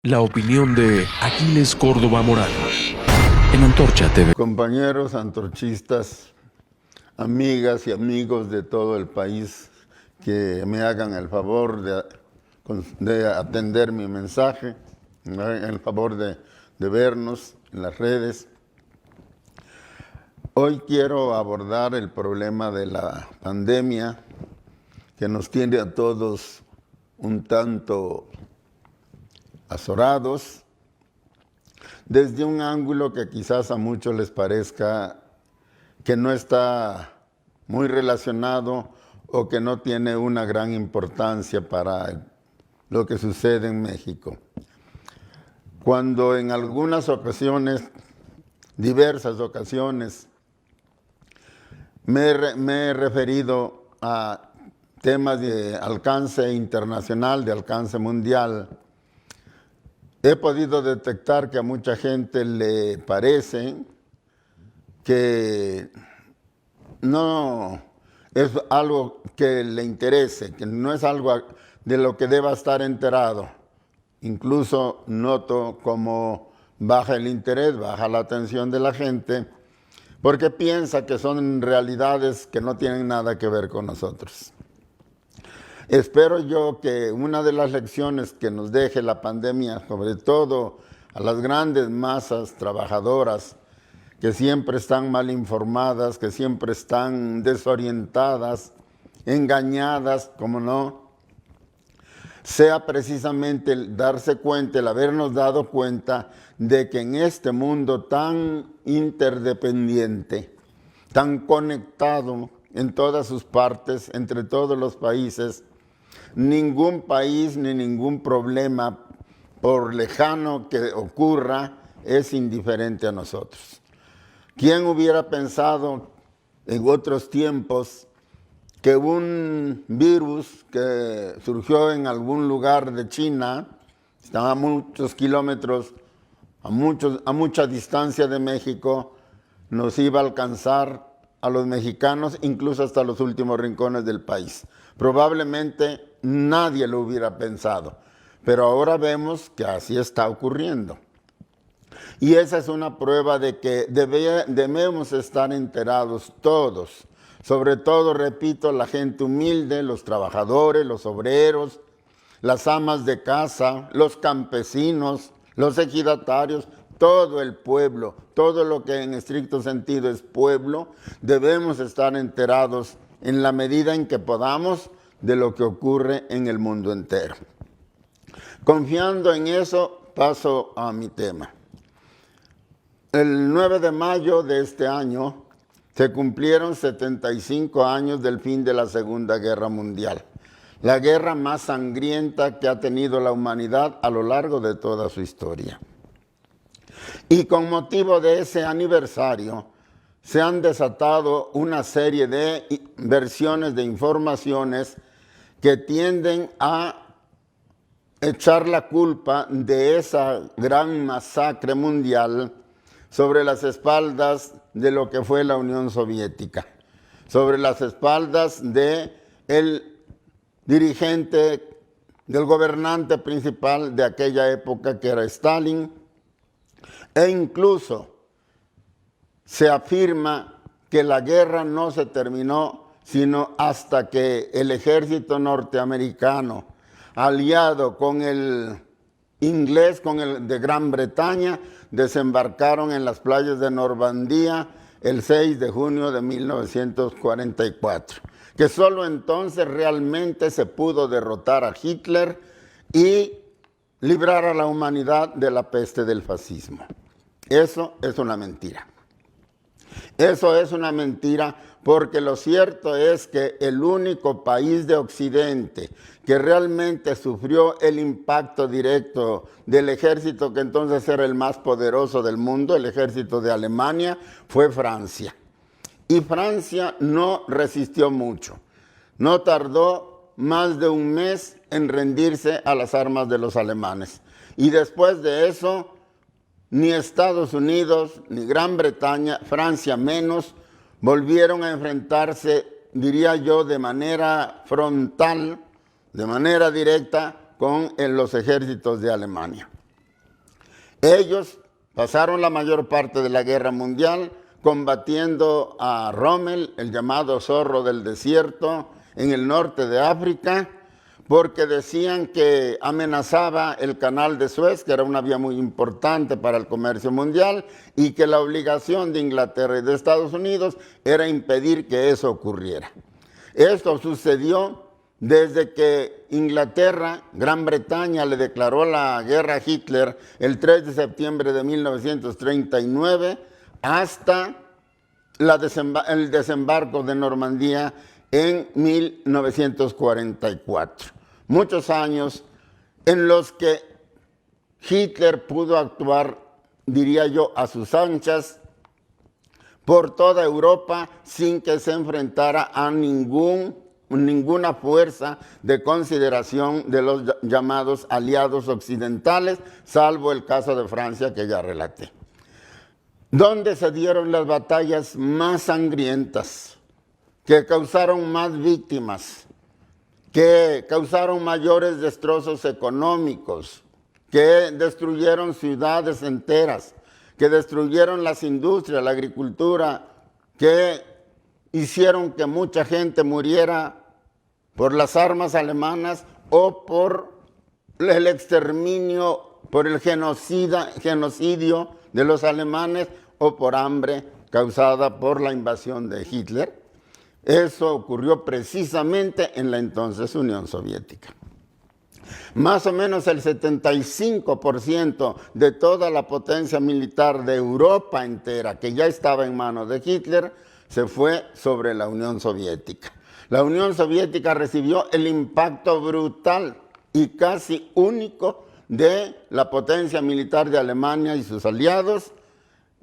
La opinión de Aquiles Córdoba Morán en Antorcha TV. Compañeros antorchistas, amigas y amigos de todo el país que me hagan el favor de atender mi mensaje, me hagan el favor de vernos en las redes. Hoy quiero abordar el problema de la pandemia que nos tiene a todos un tanto azorados, desde un ángulo que quizás a muchos les parezca que no está muy relacionado o que no tiene una gran importancia para lo que sucede en México. Cuando en algunas ocasiones, diversas ocasiones, me he referido a temas de alcance internacional, de alcance mundial, he podido detectar que a mucha gente le parece que no es algo que le interese, que no es algo de lo que deba estar enterado. Incluso noto cómo baja el interés, baja la atención de la gente, porque piensa que son realidades que no tienen nada que ver con nosotros. Espero yo que una de las lecciones que nos deje la pandemia, sobre todo a las grandes masas trabajadoras que siempre están mal informadas, que siempre están desorientadas, engañadas, como no, sea precisamente el darse cuenta, el habernos dado cuenta de que en este mundo tan interdependiente, tan conectado en todas sus partes, entre todos los países, ningún país ni ningún problema, por lejano que ocurra, es indiferente a nosotros. ¿Quién hubiera pensado en otros tiempos que un virus que surgió en algún lugar de China, estaba a muchos kilómetros, a mucha distancia de México, nos iba a alcanzar a los mexicanos, incluso hasta los últimos rincones del país? Probablemente nadie lo hubiera pensado, pero ahora vemos que así está ocurriendo. Y esa es una prueba de que debemos estar enterados todos, sobre todo, repito, la gente humilde, los trabajadores, los obreros, las amas de casa, los campesinos, los ejidatarios, todo el pueblo, todo lo que en estricto sentido es pueblo, debemos estar enterados en la medida en que podamos de lo que ocurre en el mundo entero. Confiando en eso, paso a mi tema. El 9 de mayo de este año se cumplieron 75 años del fin de la Segunda Guerra Mundial, la guerra más sangrienta que ha tenido la humanidad a lo largo de toda su historia. Y con motivo de ese aniversario, se han desatado una serie de versiones de informaciones que tienden a echar la culpa de esa gran masacre mundial sobre las espaldas de lo que fue la Unión Soviética, sobre las espaldas del dirigente, del gobernante principal de aquella época, que era Stalin, e incluso se afirma que la guerra no se terminó sino hasta que el ejército norteamericano, aliado con el inglés, con el de Gran Bretaña, desembarcaron en las playas de Normandía el 6 de junio de 1944. Que solo entonces realmente se pudo derrotar a Hitler y librar a la humanidad de la peste del fascismo. Eso es una mentira. Eso es una mentira, porque lo cierto es que el único país de Occidente que realmente sufrió el impacto directo del ejército que entonces era el más poderoso del mundo, el ejército de Alemania, fue Francia. Y Francia no resistió mucho. No tardó más de un mes en rendirse a las armas de los alemanes. Y después de eso, ni Estados Unidos, ni Gran Bretaña, Francia menos, volvieron a enfrentarse, diría yo, de manera frontal, de manera directa, con los ejércitos de Alemania. Ellos pasaron la mayor parte de la guerra mundial combatiendo a Rommel, el llamado zorro del desierto, en el norte de África, porque decían que amenazaba el canal de Suez, que era una vía muy importante para el comercio mundial, y que la obligación de Inglaterra y de Estados Unidos era impedir que eso ocurriera. Esto sucedió desde que Inglaterra, Gran Bretaña, le declaró la guerra a Hitler el 3 de septiembre de 1939 hasta el desembarco de Normandía en 1944. Muchos años en los que Hitler pudo actuar, diría yo, a sus anchas por toda Europa sin que se enfrentara a ninguna fuerza de consideración de los llamados aliados occidentales, salvo el caso de Francia que ya relaté. Donde se dieron las batallas más sangrientas, que causaron más víctimas, que causaron mayores destrozos económicos, que destruyeron ciudades enteras, que destruyeron las industrias, la agricultura, que hicieron que mucha gente muriera por las armas alemanas o por el exterminio, por el genocidio de los alemanes o por hambre causada por la invasión de Hitler. Eso ocurrió precisamente en la entonces Unión Soviética. Más o menos el 75% de toda la potencia militar de Europa entera, que ya estaba en manos de Hitler, se fue sobre la Unión Soviética. La Unión Soviética recibió el impacto brutal y casi único de la potencia militar de Alemania y sus aliados,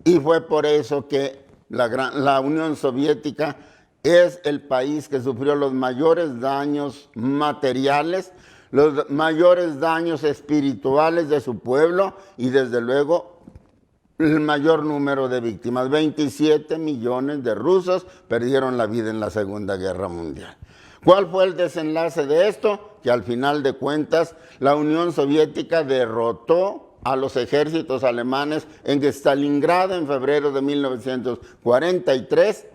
y fue por eso que la Unión Soviética es el país que sufrió los mayores daños materiales, los mayores daños espirituales de su pueblo y desde luego el mayor número de víctimas. 27 millones de rusos perdieron la vida en la Segunda Guerra Mundial. ¿Cuál fue el desenlace de esto? Que al final de cuentas la Unión Soviética derrotó a los ejércitos alemanes en Stalingrado en febrero de 1943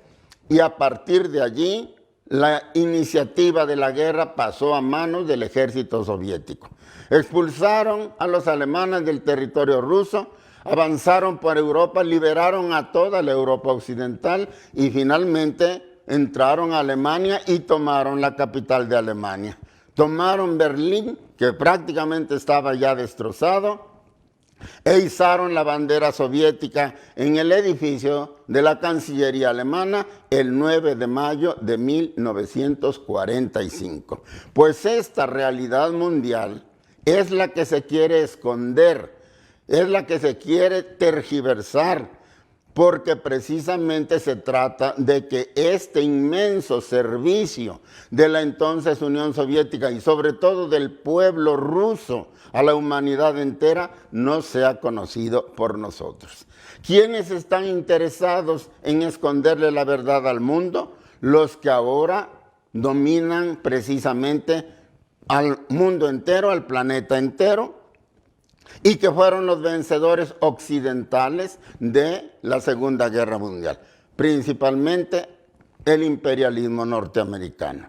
y a partir de allí la iniciativa de la guerra pasó a manos del ejército soviético. Expulsaron a los alemanes del territorio ruso, avanzaron por Europa, liberaron a toda la Europa occidental y finalmente entraron a Alemania y tomaron la capital de Alemania. Tomaron Berlín, que prácticamente estaba ya destrozado, e izaron la bandera soviética en el edificio de la Cancillería alemana el 9 de mayo de 1945. Pues esta realidad mundial es la que se quiere esconder, es la que se quiere tergiversar, porque precisamente se trata de que este inmenso servicio de la entonces Unión Soviética y sobre todo del pueblo ruso a la humanidad entera no sea conocido por nosotros. ¿Quiénes están interesados en esconderle la verdad al mundo? Los que ahora dominan precisamente al mundo entero, al planeta entero, y que fueron los vencedores occidentales de la Segunda Guerra Mundial, principalmente el imperialismo norteamericano.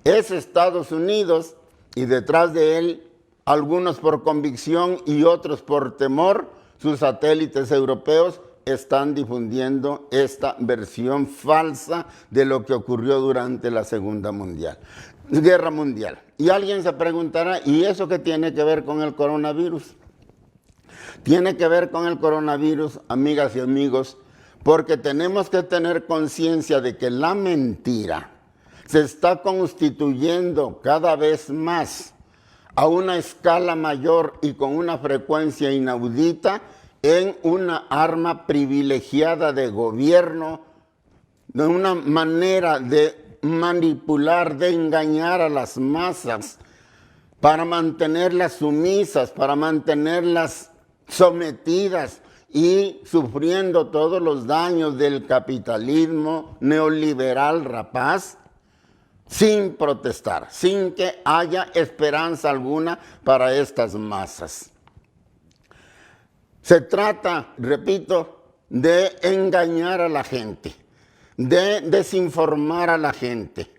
Es Estados Unidos y detrás de él, algunos por convicción y otros por temor, sus satélites europeos están difundiendo esta versión falsa de lo que ocurrió durante la Segunda Guerra Mundial. Y alguien se preguntará, ¿y eso qué tiene que ver con el coronavirus? Tiene que ver con el coronavirus, amigas y amigos, porque tenemos que tener conciencia de que la mentira se está constituyendo cada vez más a una escala mayor y con una frecuencia inaudita en una arma privilegiada de gobierno, de una manera de manipular, de engañar a las masas para mantenerlas sumisas, para mantenerlas sometidas y sufriendo todos los daños del capitalismo neoliberal rapaz, sin protestar, sin que haya esperanza alguna para estas masas. Se trata, repito, de engañar a la gente, de desinformar a la gente,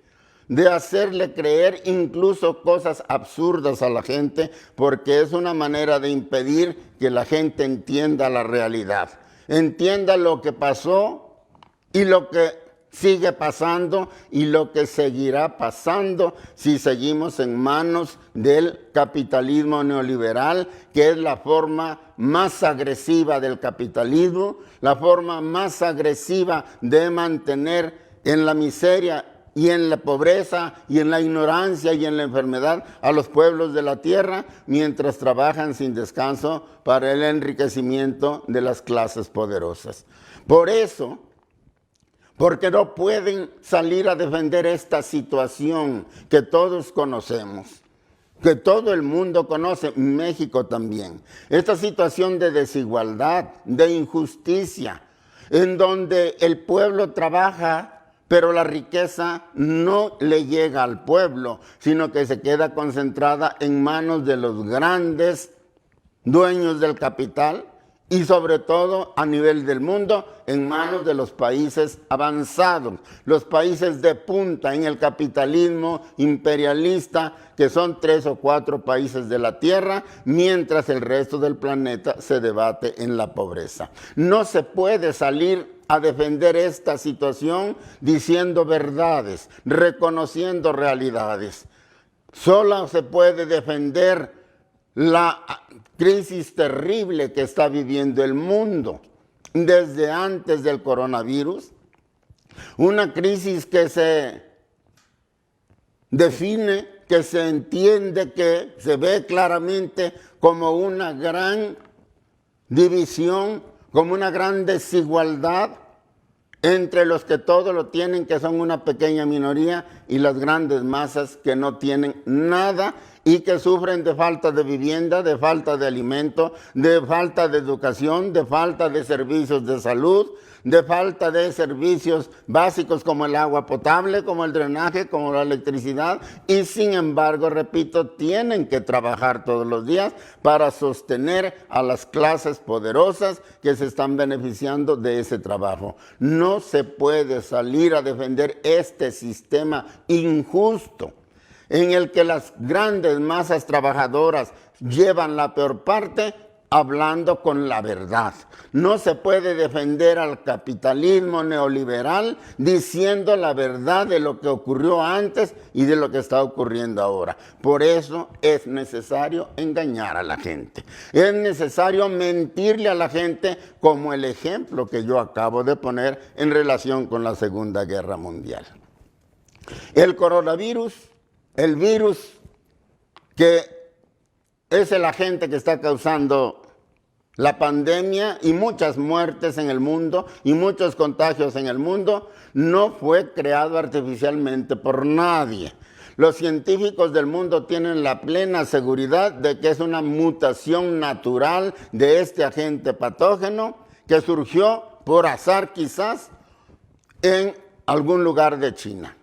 de hacerle creer incluso cosas absurdas a la gente, porque es una manera de impedir que la gente entienda la realidad, entienda lo que pasó y lo que sigue pasando y lo que seguirá pasando si seguimos en manos del capitalismo neoliberal, que es la forma más agresiva del capitalismo, la forma más agresiva de mantener en la miseria y en la pobreza y en la ignorancia y en la enfermedad a los pueblos de la tierra, mientras trabajan sin descanso para el enriquecimiento de las clases poderosas. Por eso, porque no pueden salir a defender esta situación que todos conocemos, que todo el mundo conoce, México también. Esta situación de desigualdad, de injusticia, en donde el pueblo trabaja, pero la riqueza no le llega al pueblo, sino que se queda concentrada en manos de los grandes dueños del capital y sobre todo a nivel del mundo, en manos de los países avanzados, los países de punta en el capitalismo imperialista, que son 3 o 4 países de la Tierra, mientras el resto del planeta se debate en la pobreza. No se puede salir a defender esta situación diciendo verdades, reconociendo realidades. Solo se puede defender la crisis terrible que está viviendo el mundo desde antes del coronavirus, una crisis que se define, que se entiende, que se ve claramente como una gran división, como una gran desigualdad entre los que todo lo tienen, que son una pequeña minoría, y las grandes masas que no tienen nada y que sufren de falta de vivienda, de falta de alimento, de falta de educación, de falta de servicios de salud, de falta de servicios básicos como el agua potable, como el drenaje, como la electricidad, y sin embargo, repito, tienen que trabajar todos los días para sostener a las clases poderosas que se están beneficiando de ese trabajo. No se puede salir a defender este sistema injusto en el que las grandes masas trabajadoras llevan la peor parte, hablando con la verdad. No se puede defender al capitalismo neoliberal diciendo la verdad de lo que ocurrió antes y de lo que está ocurriendo ahora. Por eso es necesario engañar a la gente. Es necesario mentirle a la gente, como el ejemplo que yo acabo de poner en relación con la Segunda Guerra Mundial. El coronavirus, el virus que es el agente que está causando la pandemia y muchas muertes en el mundo y muchos contagios en el mundo, no fue creado artificialmente por nadie. Los científicos del mundo tienen la plena seguridad de que es una mutación natural de este agente patógeno que surgió por azar quizás en algún lugar de China.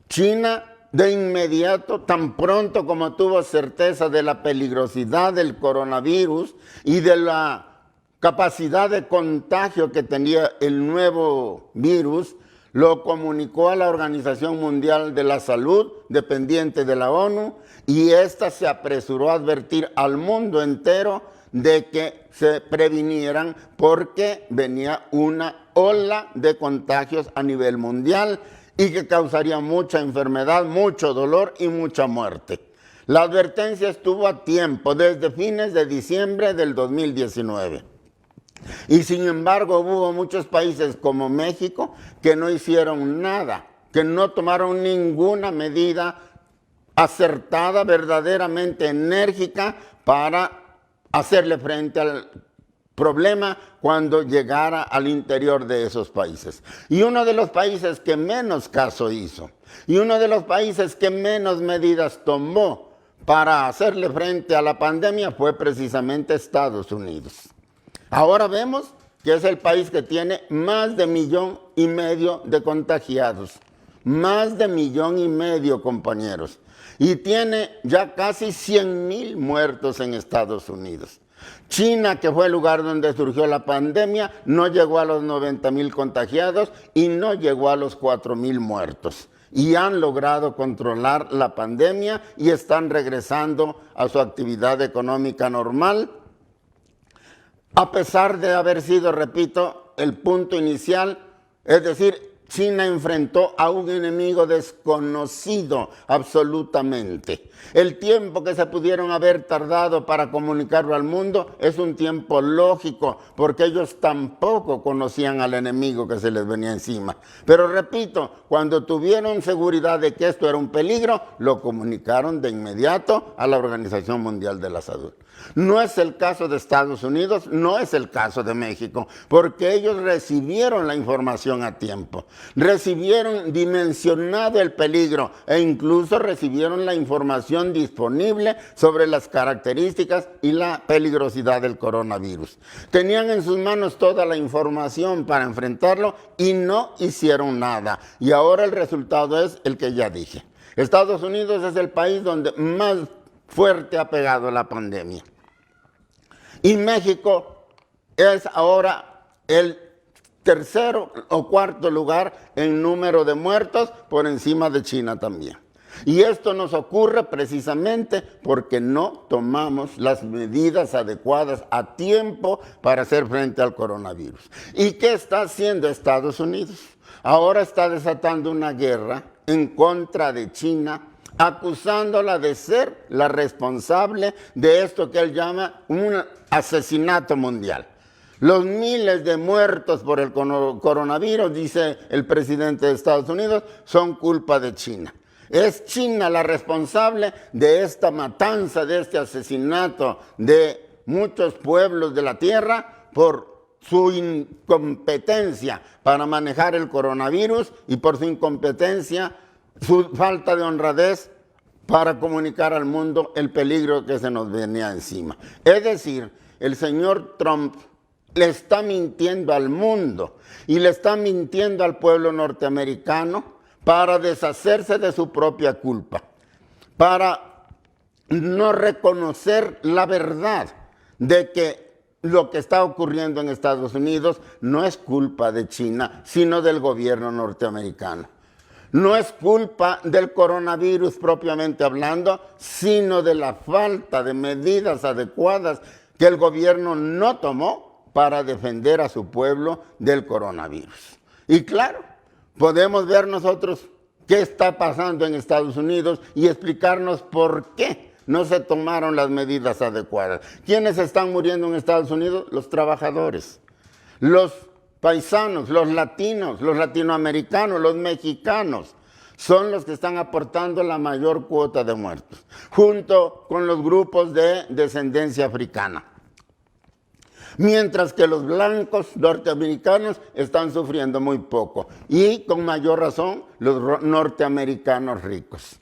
China de inmediato, tan pronto como tuvo certeza de la peligrosidad del coronavirus y de la capacidad de contagio que tenía el nuevo virus, lo comunicó a la Organización Mundial de la Salud, dependiente de la ONU, y ésta se apresuró a advertir al mundo entero de que se previnieran porque venía una ola de contagios a nivel mundial y que causaría mucha enfermedad, mucho dolor y mucha muerte. La advertencia estuvo a tiempo, desde fines de diciembre del 2019. Y sin embargo hubo muchos países como México que no hicieron nada, que no tomaron ninguna medida acertada, verdaderamente enérgica para hacerle frente al problema cuando llegara al interior de esos países. Y uno de los países que menos caso hizo, y uno de los países que menos medidas tomó para hacerle frente a la pandemia fue precisamente Estados Unidos. Ahora vemos que es el país que tiene más de 1,5 millones de contagiados, más de 1,5 millones, compañeros, y tiene ya casi 100,000 muertos en Estados Unidos. China, que fue el lugar donde surgió la pandemia, no llegó a los 90,000 contagiados y no llegó a los 4,000 muertos. Y han logrado controlar la pandemia y están regresando a su actividad económica normal, a pesar de haber sido, repito, el punto inicial, es decir, China enfrentó a un enemigo desconocido absolutamente. El tiempo que se pudieron haber tardado para comunicarlo al mundo es un tiempo lógico, porque ellos tampoco conocían al enemigo que se les venía encima. Pero repito, cuando tuvieron seguridad de que esto era un peligro, lo comunicaron de inmediato a la Organización Mundial de la Salud. No es el caso de Estados Unidos, no es el caso de México, porque ellos recibieron la información a tiempo, recibieron dimensionado el peligro e incluso recibieron la información disponible sobre las características y la peligrosidad del coronavirus. Tenían en sus manos toda la información para enfrentarlo y no hicieron nada. Y ahora el resultado es el que ya dije. Estados Unidos es el país donde más fuerte ha pegado la pandemia. Y México es ahora el tercero o cuarto lugar en número de muertos, por encima de China también. Y esto nos ocurre precisamente porque no tomamos las medidas adecuadas a tiempo para hacer frente al coronavirus. ¿Y qué está haciendo Estados Unidos? Ahora está desatando una guerra en contra de China, acusándola de ser la responsable de esto que él llama un asesinato mundial. Los miles de muertos por el coronavirus, dice el presidente de Estados Unidos, son culpa de China. Es China la responsable de esta matanza, de este asesinato de muchos pueblos de la tierra por su incompetencia para manejar el coronavirus y por su incompetencia, su falta de honradez para comunicar al mundo el peligro que se nos venía encima. Es decir, el señor Trump le está mintiendo al mundo y le está mintiendo al pueblo norteamericano para deshacerse de su propia culpa, para no reconocer la verdad de que lo que está ocurriendo en Estados Unidos no es culpa de China, sino del gobierno norteamericano. No es culpa del coronavirus propiamente hablando, sino de la falta de medidas adecuadas que el gobierno no tomó para defender a su pueblo del coronavirus. Y claro, podemos ver nosotros qué está pasando en Estados Unidos y explicarnos por qué no se tomaron las medidas adecuadas. ¿Quiénes están muriendo en Estados Unidos? Los trabajadores, los paisanos, los latinos, los latinoamericanos, los mexicanos, son los que están aportando la mayor cuota de muertos, junto con los grupos de descendencia africana. Mientras que los blancos norteamericanos están sufriendo muy poco, y con mayor razón los norteamericanos ricos.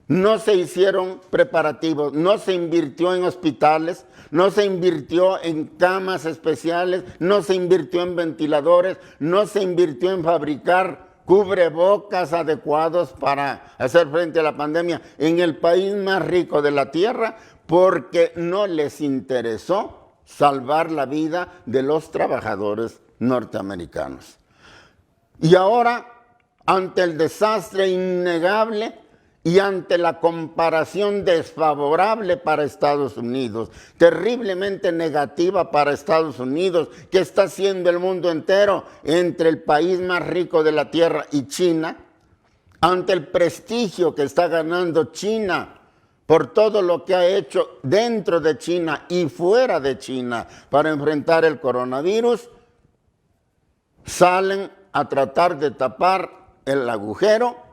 No se hicieron preparativos, no se invirtió en hospitales, no se invirtió en camas especiales, no se invirtió en ventiladores, no se invirtió en fabricar cubrebocas adecuados para hacer frente a la pandemia en el país más rico de la tierra, porque no les interesó salvar la vida de los trabajadores norteamericanos. Y ahora, ante el desastre innegable y ante la comparación desfavorable para Estados Unidos, terriblemente negativa para Estados Unidos, que está haciendo el mundo entero entre el país más rico de la tierra y China, ante el prestigio que está ganando China por todo lo que ha hecho dentro de China y fuera de China para enfrentar el coronavirus, salen a tratar de tapar el agujero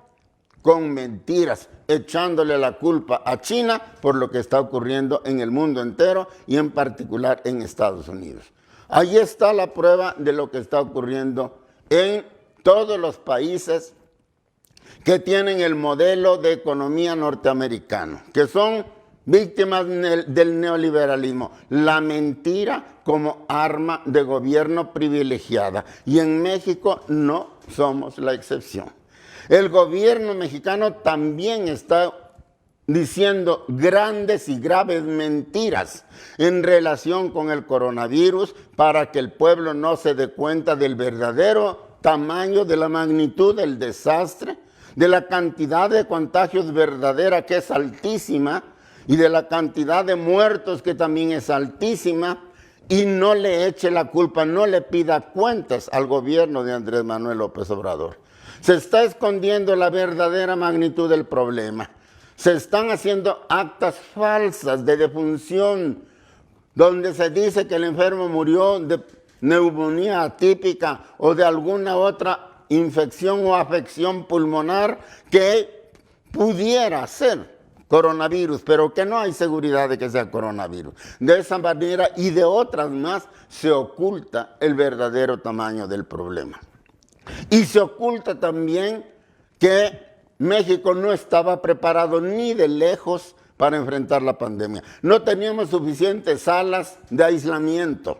con mentiras, echándole la culpa a China por lo que está ocurriendo en el mundo entero y en particular en Estados Unidos. Ahí está la prueba de lo que está ocurriendo en todos los países que tienen el modelo de economía norteamericano, que son víctimas del neoliberalismo, la mentira como arma de gobierno privilegiada. Y en México no somos la excepción. El gobierno mexicano también está diciendo grandes y graves mentiras en relación con el coronavirus para que el pueblo no se dé cuenta del verdadero tamaño, de la magnitud del desastre, de la cantidad de contagios verdadera que es altísima y de la cantidad de muertos que también es altísima, y no le eche la culpa, no le pida cuentas al gobierno de Andrés Manuel López Obrador. Se está escondiendo la verdadera magnitud del problema. Se están haciendo actas falsas de defunción, donde se dice que el enfermo murió de neumonía atípica o de alguna otra infección o afección pulmonar que pudiera ser coronavirus, pero que no hay seguridad de que sea coronavirus. De esa manera y de otras más se oculta el verdadero tamaño del problema. Y se oculta también que México no estaba preparado ni de lejos para enfrentar la pandemia. No teníamos suficientes salas de aislamiento,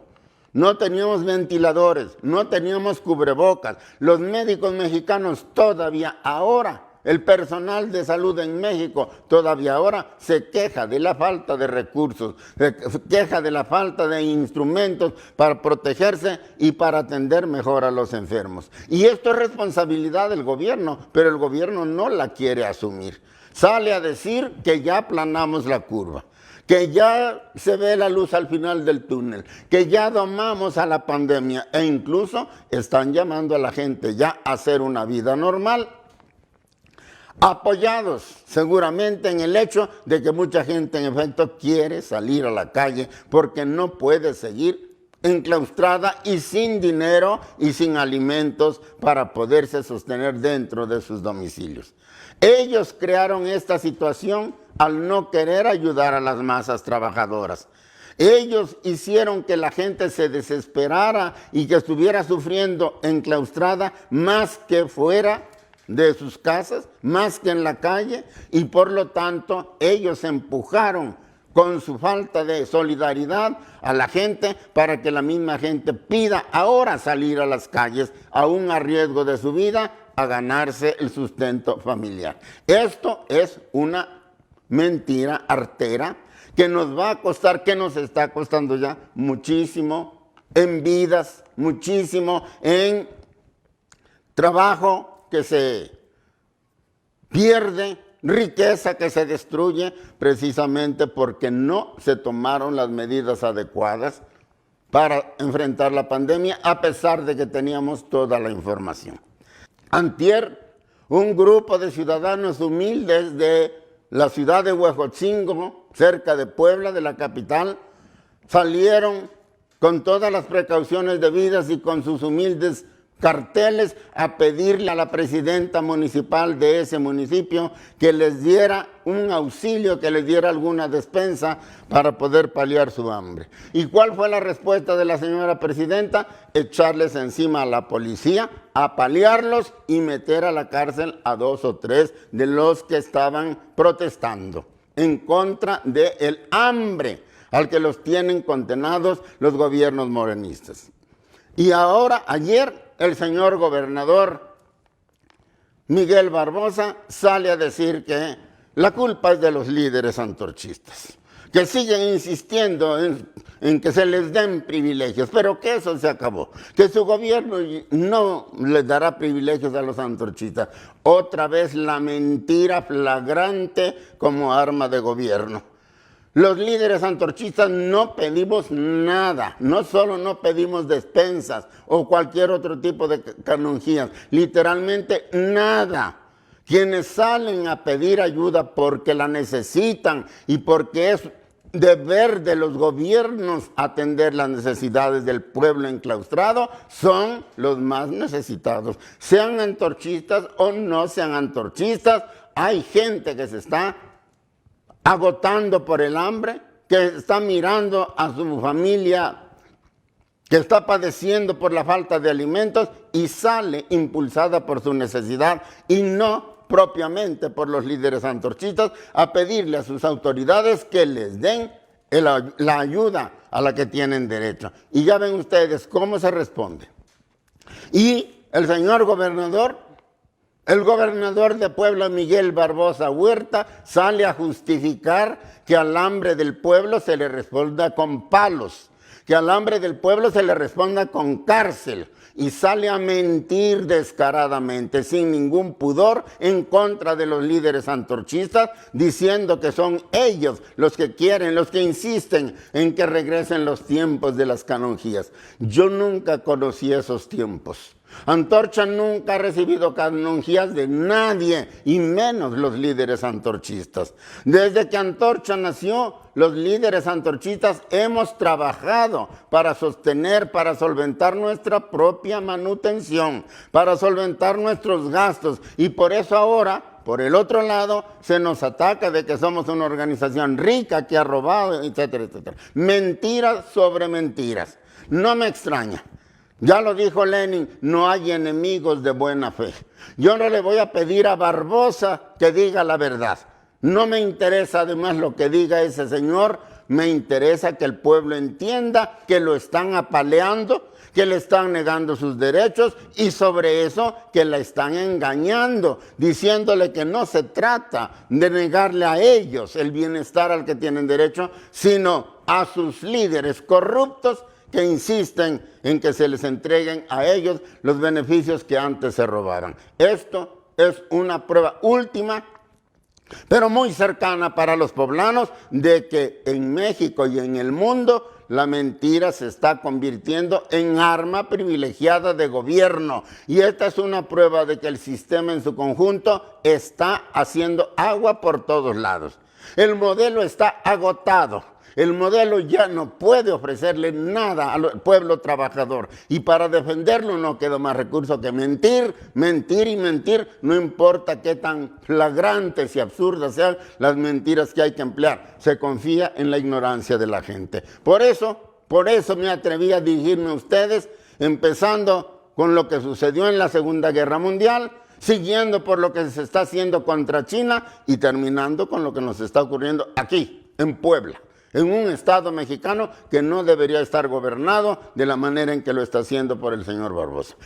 no teníamos ventiladores, no teníamos cubrebocas. Los médicos mexicanos todavía ahora, el personal de salud en México todavía ahora se queja de la falta de recursos, se queja de la falta de instrumentos para protegerse y para atender mejor a los enfermos. Y esto es responsabilidad del gobierno, pero el gobierno no la quiere asumir. Sale a decir que ya aplanamos la curva, que ya se ve la luz al final del túnel, que ya domamos a la pandemia e incluso están llamando a la gente ya a hacer una vida normal, apoyados seguramente en el hecho de que mucha gente en efecto quiere salir a la calle porque no puede seguir enclaustrada y sin dinero y sin alimentos para poderse sostener dentro de sus domicilios. Ellos crearon esta situación al no querer ayudar a las masas trabajadoras. Ellos hicieron que la gente se desesperara y que estuviera sufriendo enclaustrada más que fuera de sus casas, más que en la calle, y por lo tanto ellos empujaron con su falta de solidaridad a la gente para que la misma gente pida ahora salir a las calles, aún a riesgo de su vida, a ganarse el sustento familiar. Esto es una mentira artera que nos va a costar, que nos está costando ya muchísimo en vidas, muchísimo en trabajo que se pierde, riqueza que se destruye precisamente porque no se tomaron las medidas adecuadas para enfrentar la pandemia a pesar de que teníamos toda la información. Antier, un grupo de ciudadanos humildes de la ciudad de Huejotzingo, cerca de Puebla, de la capital, salieron con todas las precauciones debidas y con sus humildes carteles a pedirle a la presidenta municipal de ese municipio que les diera un auxilio, que les diera alguna despensa para poder paliar su hambre. ¿Y cuál fue la respuesta de la señora presidenta? Echarles encima a la policía, apalearlos y meter a la cárcel a 2 o 3 de los que estaban protestando en contra del hambre al que los tienen condenados los gobiernos morenistas. Y ahora, ayer, el señor gobernador Miguel Barbosa sale a decir que la culpa es de los líderes antorchistas, que siguen insistiendo en que se les den privilegios, pero que eso se acabó, que su gobierno no les dará privilegios a los antorchistas. Otra vez la mentira flagrante como arma de gobierno. Los líderes antorchistas no pedimos nada, no solo no pedimos despensas o cualquier otro tipo de canonjías, literalmente nada. Quienes salen a pedir ayuda porque la necesitan y porque es deber de los gobiernos atender las necesidades del pueblo enclaustrado son los más necesitados. Sean antorchistas o no sean antorchistas, hay gente que se está agotando por el hambre, que está mirando a su familia, que está padeciendo por la falta de alimentos y sale impulsada por su necesidad y no propiamente por los líderes antorchistas a pedirle a sus autoridades que les den la ayuda a la que tienen derecho. Y ya ven ustedes cómo se responde. Y el señor gobernador El gobernador de Puebla, Miguel Barbosa Huerta, sale a justificar que al hambre del pueblo se le responda con palos, que al hambre del pueblo se le responda con cárcel, y sale a mentir descaradamente, sin ningún pudor, en contra de los líderes antorchistas, diciendo que son ellos los que quieren, los que insisten en que regresen los tiempos de las canonjías. Yo nunca conocí esos tiempos. Antorcha nunca ha recibido canonjías de nadie, y menos los líderes antorchistas. Desde que Antorcha nació, los líderes antorchistas hemos trabajado para sostener, para solventar nuestra propia manutención, para solventar nuestros gastos, y por eso ahora, por el otro lado, se nos ataca de que somos una organización rica que ha robado, etcétera, etcétera. Mentiras sobre mentiras. No me extraña. Ya lo dijo Lenin, no hay enemigos de buena fe. Yo no le voy a pedir a Barbosa que diga la verdad. No me interesa además lo que diga ese señor, me interesa que el pueblo entienda que lo están apaleando, que le están negando sus derechos y sobre eso que la están engañando, diciéndole que no se trata de negarle a ellos el bienestar al que tienen derecho, sino a sus líderes corruptos que insisten en que se les entreguen a ellos los beneficios que antes se robaban. Esto es una prueba última, pero muy cercana para los poblanos, de que en México y en el mundo la mentira se está convirtiendo en arma privilegiada de gobierno. Y esta es una prueba de que el sistema en su conjunto está haciendo agua por todos lados. El modelo está agotado. El modelo ya no puede ofrecerle nada al pueblo trabajador. Y para defenderlo no queda más recurso que mentir, mentir y mentir. No importa qué tan flagrantes y absurdas sean las mentiras que hay que emplear. Se confía en la ignorancia de la gente. Por eso me atreví a dirigirme a ustedes, empezando con lo que sucedió en la Segunda Guerra Mundial, siguiendo por lo que se está haciendo contra China y terminando con lo que nos está ocurriendo aquí, en Puebla, en un estado mexicano que no debería estar gobernado de la manera en que lo está haciendo por el señor Barbosa.